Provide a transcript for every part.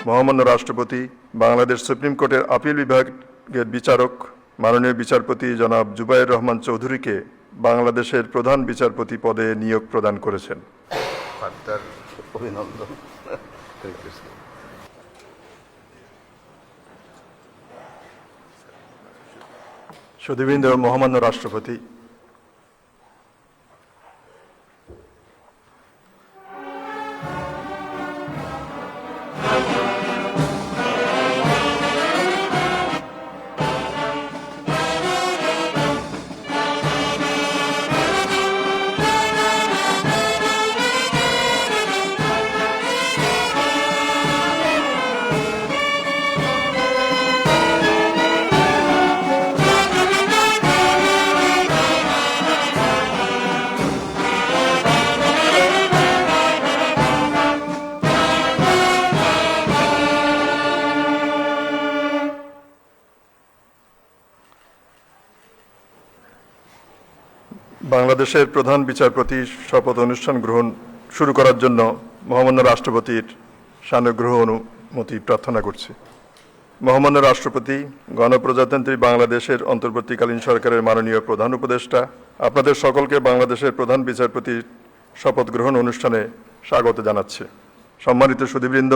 মহামান্য রাষ্ট্রপতি, বাংলাদেশ সুপ্রিম কোর্টের আপিল বিভাগের বিচারক মাননীয় বিচারপতি জনাব জুবায়ের রহমান চৌধুরীকে বাংলাদেশের প্রধান বিচারপতি পদে নিয়োগ প্রদান করেছেন। অভিনন্দন। সুধীবৃন্দ, মহামান্য রাষ্ট্রপতি, বাংলাদেশের প্রধান বিচারপতির শপথ অনুষ্ঠান গ্রহণ শুরু করার জন্য মহামান্য রাষ্ট্রপতির সানুগ্রহ অনুমতি প্রার্থনা করছি। মহামান্য রাষ্ট্রপতি, গণপ্রজাতন্ত্রী বাংলাদেশের অন্তর্বর্তীকালীন সরকারের মাননীয় প্রধান উপদেষ্টা, আপনাদের সকলকে বাংলাদেশের প্রধান বিচারপতির শপথ গ্রহণ অনুষ্ঠানে স্বাগত জানাচ্ছি। সম্মানিত সুধীবৃন্দ,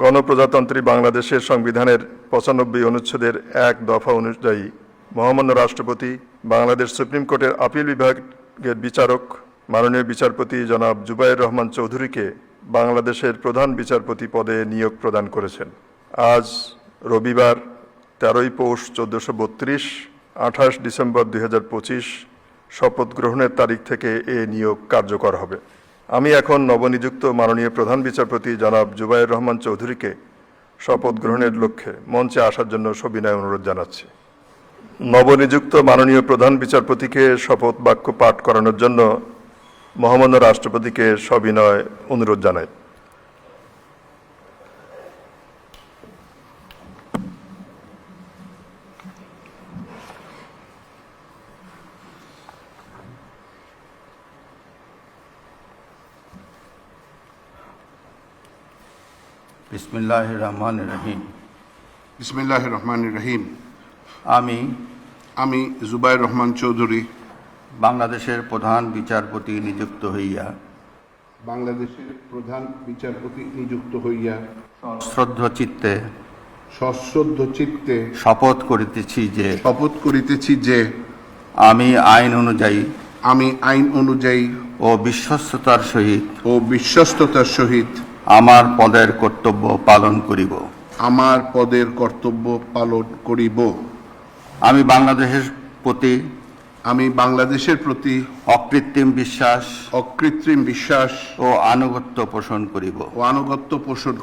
গণপ্রজাতন্ত্রী বাংলাদেশের সংবিধানের 95 অনুচ্ছেদের 1 দফা অনুযায়ী মহামান্য রাষ্ট্রপতি, বাংলাদেশ সুপ্রিম কোর্টের আপিল বিভাগের বিচারক মাননীয় বিচারপতি জনাব জুবায়ের রহমান চৌধুরীকে বাংলাদেশের প্রধান বিচারপতি পদে নিয়োগ প্রদান করেছেন। আজ রবিবার 13ই পৌষ 1432, 28 ডিসেম্বর 2025 শপথ গ্রহণের তারিখ থেকে এ নিয়োগ কার্যকর হবে। আমি এখন নবনিযুক্ত মাননীয় প্রধান বিচারপতি জনাব জুবায়ের রহমান চৌধুরীকে শপথ গ্রহণের লক্ষ্যে মঞ্চে আসার জন্য সবিনয় অনুরোধ জানাচ্ছি। নবনিযুক্ত মাননীয় প্রধান বিচারপতিকে শপথ বাক্য পাঠ করানোর জন্য মহামান্য রাষ্ট্রপতিকে সবিনয় অনুরোধ জানাই। বিসমিল্লাহির রহমানির রহিম। বিসমিল্লাহির রহমানির রহিম। আমি জুবায়ের রহমান চৌধুরী বাংলাদেশের প্রধান বিচারপতি নিযুক্ত হইয়া শ্রদ্ধ চিত্তে শপথ করিতেছি যে আমি আইন অনুযায়ী ও বিশ্বস্ততার সহিত আমার পদের কর্তব্য পালন করিব। আমি বাংলাদেশের প্রতি অকৃত্রিম বিশ্বাস ও আনুগত্য পোষণ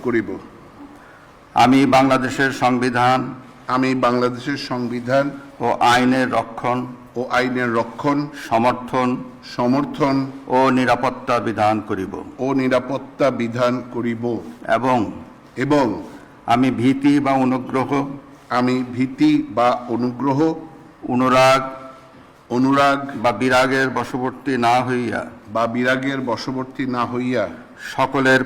করিব। আমি বাংলাদেশের সংবিধান ও আইনের রক্ষণ সমর্থন ও নিরাপত্তা বিধান করিব এবং আমি ভীতি বা অনুরাগ বা বিরাগের বশবর্তী না হইয়া সকলের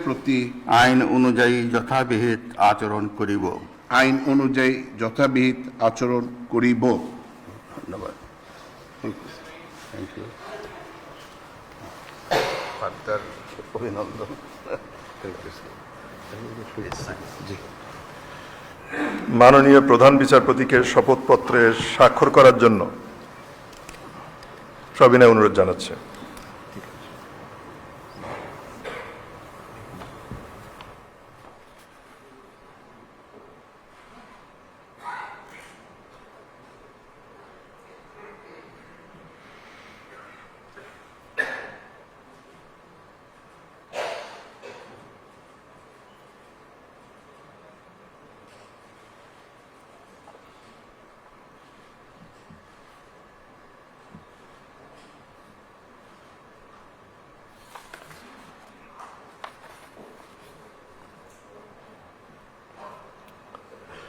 প্রতি আইন অনুযায়ী যথাবিহিত আচরণ করিব। ধন্যবাদ। অভিনন্দন। মাননীয় প্রধান বিচারপতিকে শপথপত্রে স্বাক্ষর করার জন্য সবিনয় অনুরোধ জানাচ্ছে।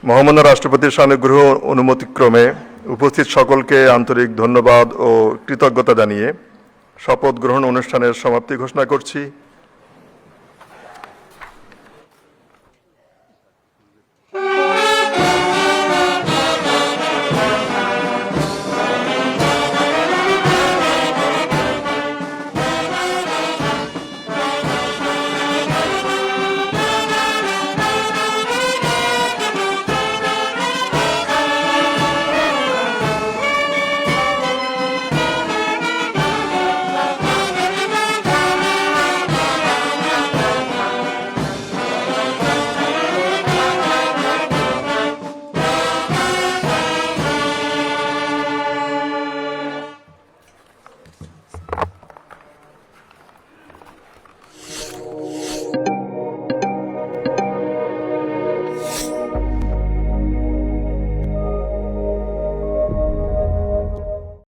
মহামান্য রাষ্ট্রপতির সানুগ্রহ অনুমতিক্রমে উপস্থিত সকলকে আন্তরিক ধন্যবাদ ও কৃতজ্ঞতা জানিয়ে শপথ গ্রহণ অনুষ্ঠানের সমাপ্তি ঘোষণা করছি।